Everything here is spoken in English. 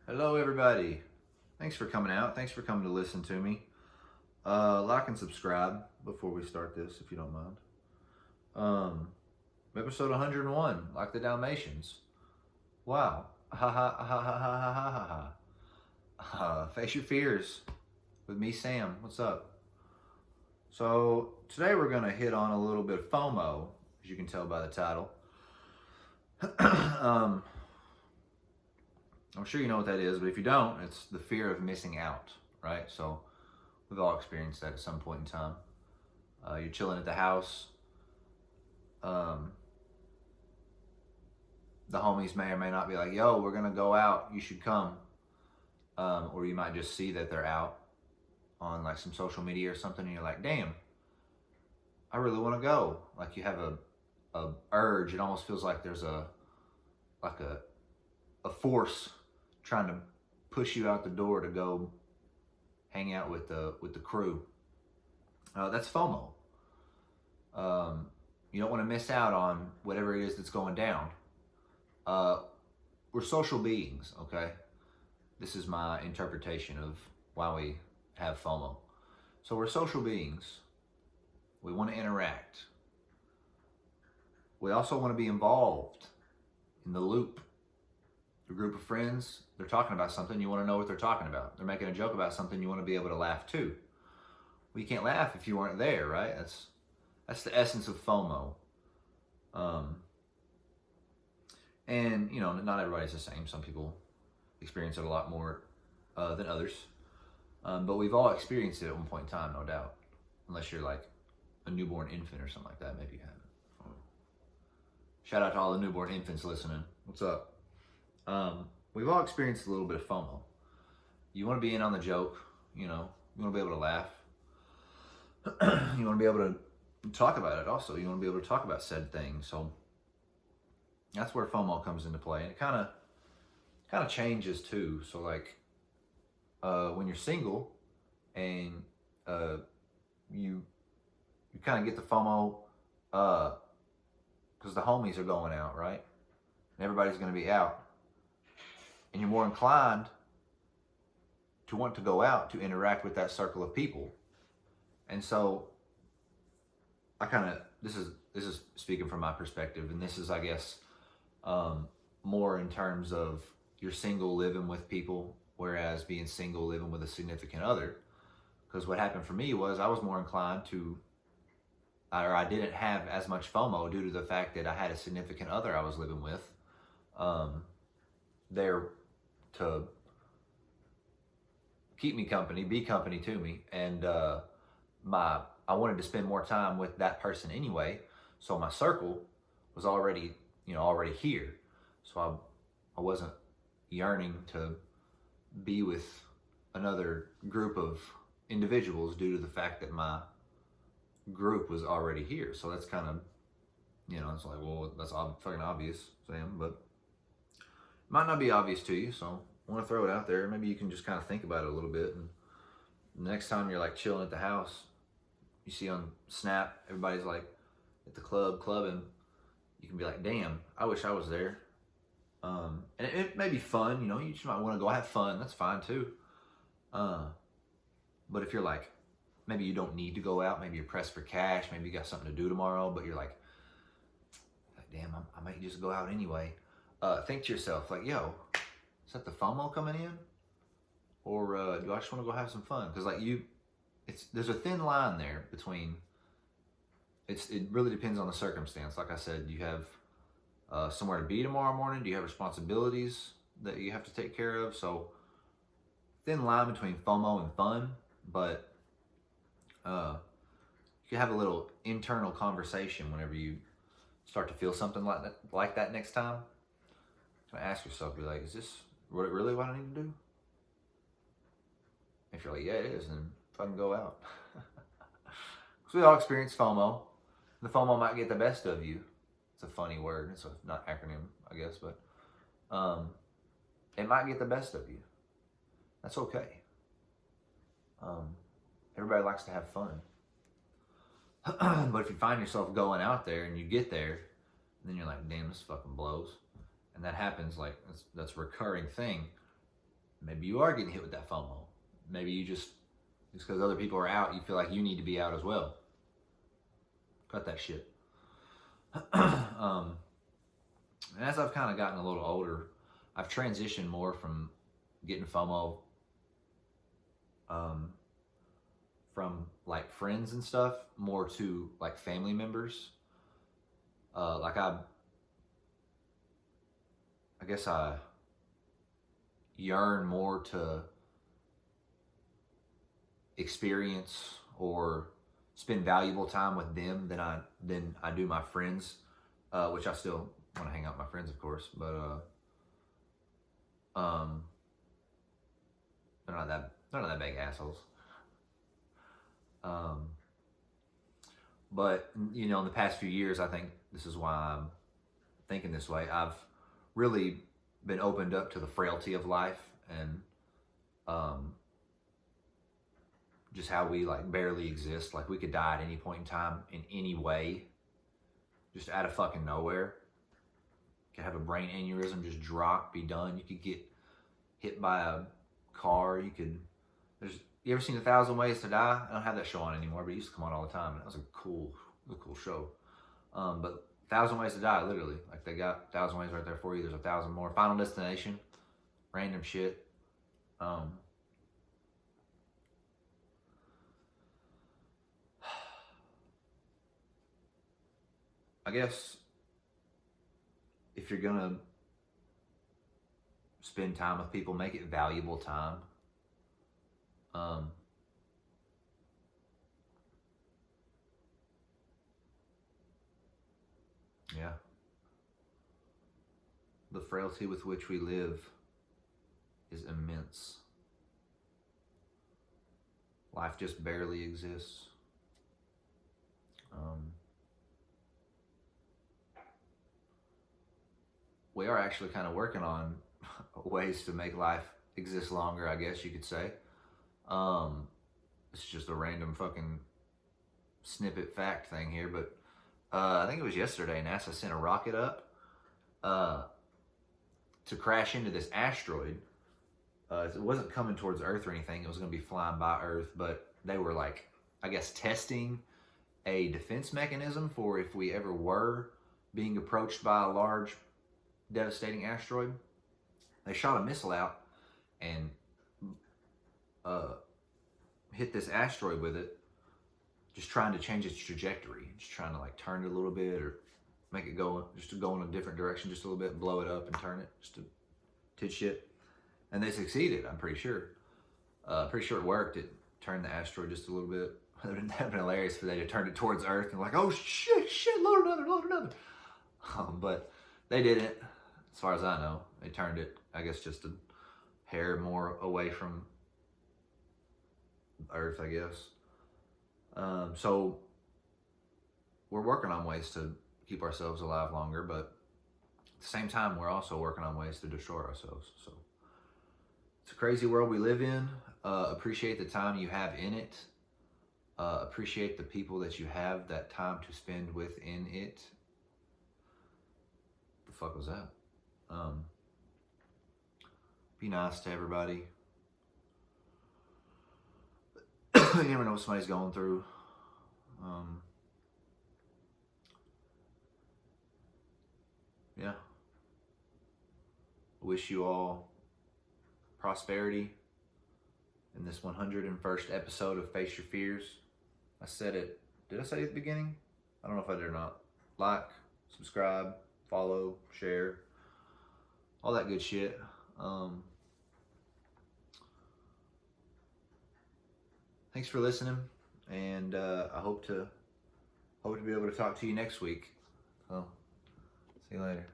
Hello, everybody. Thanks for coming out. Thanks for coming to listen to me. Like and subscribe before we start this, if you don't mind. Episode 101, like the Dalmatians. Wow. Ha ha ha ha ha ha ha ha ha. Face your fears with me, Sam. What's up? So today we're gonna hit on a little bit of Fomo, as you can tell by the title. I'm sure you know what that is, but if you don't, it's the fear of missing out, right? So we've all experienced that at some point in time. You're chilling at the house. The homies may or may not be like, yo, we're going to go out. You should come. Or you might just see that they're out on like some social media or something. And you're like, damn, I really want to go. Like you have a urge. It almost feels like there's a force trying to push you out the door to go hang out with the crew. That's FOMO. You don't want to miss out on whatever it is that's going down. We're social beings, okay? This is my interpretation of why we have FOMO. So we're social beings. We want to interact. We also want to be involved in the loop. A group of friends, they're talking about something, you want to know what they're talking about. They're making a joke about something, you want to be able to laugh too. Well, you can't laugh if you weren't there, right? That's the essence of FOMO. And, you know, not everybody's the same. Some people experience it a lot more than others. But we've all experienced it at one point in time, no doubt. Unless you're like a newborn infant or something like that, maybe you haven't. Shout out to all the newborn infants listening. What's up? We've all experienced a little bit of FOMO. You want to be in on the joke, you know, you want to be able to laugh. You want to be able to talk about it also. You want to be able to talk about said things. So that's where FOMO comes into play. And it kind of changes too. So like, when you're single and, you kind of get the FOMO, because the homies are going out, right? And everybody's going to be out. And you're more inclined to want to go out to interact with that circle of people. And so this is speaking from my perspective, and this is, I guess, more in terms of you're single living with people, whereas being single living with a significant other. Because what happened for me was I was more inclined to, or I didn't have as much FOMO due to the fact that I had a significant other I was living with. There to keep me company, be company to me, and I wanted to spend more time with that person anyway, so my circle was already here, so I wasn't yearning to be with another group of individuals due to the fact that my group was already here. So that's kind of, it's like, well, that's fucking obvious, Sam, but might not be obvious to you, so I want to throw it out there. Maybe you can just kind of think about it a little bit, and the next time you're like chilling at the house, you see on Snap, everybody's like at the clubbing, you can be like, damn, I wish I was there. And it may be fun, you just might want to go have fun, that's fine too. But if you're like, maybe you don't need to go out, maybe you're pressed for cash, maybe you got something to do tomorrow, but you're like damn, I might just go out anyway. Think to yourself, like, yo, is that the FOMO coming in? Or do I just want to go have some fun? Because like there's a thin line there between, it really depends on the circumstance. Like I said, you have somewhere to be tomorrow morning. Do you have responsibilities that you have to take care of? So thin line between FOMO and fun, but you can have a little internal conversation whenever you start to feel something like that next time. Ask yourself, be like, is this really what I need to do? If you're like, yeah, it is, then fucking go out. Because we all experience FOMO. The FOMO might get the best of you. It's a funny word. It's not acronym, I guess, but it might get the best of you. That's okay. Everybody likes to have fun. But if you find yourself going out there and you get there, and then you're like, damn, this fucking blows. And that happens, like, that's a recurring thing. maybe you are getting hit with that FOMO. Maybe you just because other people are out, you feel like you need to be out as well. Cut that shit. And as I've kind of gotten a little older, I've transitioned more from getting FOMO from like friends and stuff more to like family members. Like I guess I yearn more to experience or spend valuable time with them than I do my friends, which I still want to hang out with my friends, of course, but they're not that big assholes. But you know, in the past few years, I think this is why I'm thinking this way. I've really been opened up to the frailty of life and just how we like barely exist. Like we could die at any point in time in any way, just out of fucking nowhere. You could have a brain aneurysm, just drop, be done. You could get hit by a car. You ever seen 1,000 Ways to Die? I don't have that show on anymore, but it used to come on all the time. And that was a cool show. But 1,000 Ways to Die, literally. Like they got 1,000 ways right there for you. There's 1,000 more. Final Destination, random shit. I guess if you're gonna spend time with people, make it valuable time. Yeah. The frailty with which we live is immense. Life just barely exists. We are actually kind of working on ways to make life exist longer, I guess you could say. It's just a random fucking snippet fact thing here, but I think it was yesterday, NASA sent a rocket up to crash into this asteroid. It wasn't coming towards Earth or anything. It was going to be flying by Earth, but they were like, I guess, testing a defense mechanism for if we ever were being approached by a large, devastating asteroid. They shot a missile out and hit this asteroid with it, just trying to change its trajectory, just trying to like turn it a little bit or make it go, just to go in a different direction just a little bit, blow it up and turn it, just to shit. And they succeeded, I'm pretty sure. Pretty sure it worked. It turned the asteroid just a little bit. It would have been hilarious if they had turned it towards Earth and like, oh shit, load another. But they didn't, as far as I know. They turned it, I guess, just a hair more away from Earth, I guess. So we're working on ways to keep ourselves alive longer, but at the same time, we're also working on ways to destroy ourselves. So it's a crazy world we live in. Appreciate the time you have in it. Appreciate the people that you have that time to spend within it. The fuck was that? Be nice to everybody. You never know what somebody's going through. Yeah. Wish you all prosperity in this 101st episode of Face Your Fears. I said it. Did I say it at the beginning? I don't know if I did or not. Like, subscribe, follow, share, all that good shit. Thanks for listening, and I hope to be able to talk to you next week. So, see you later.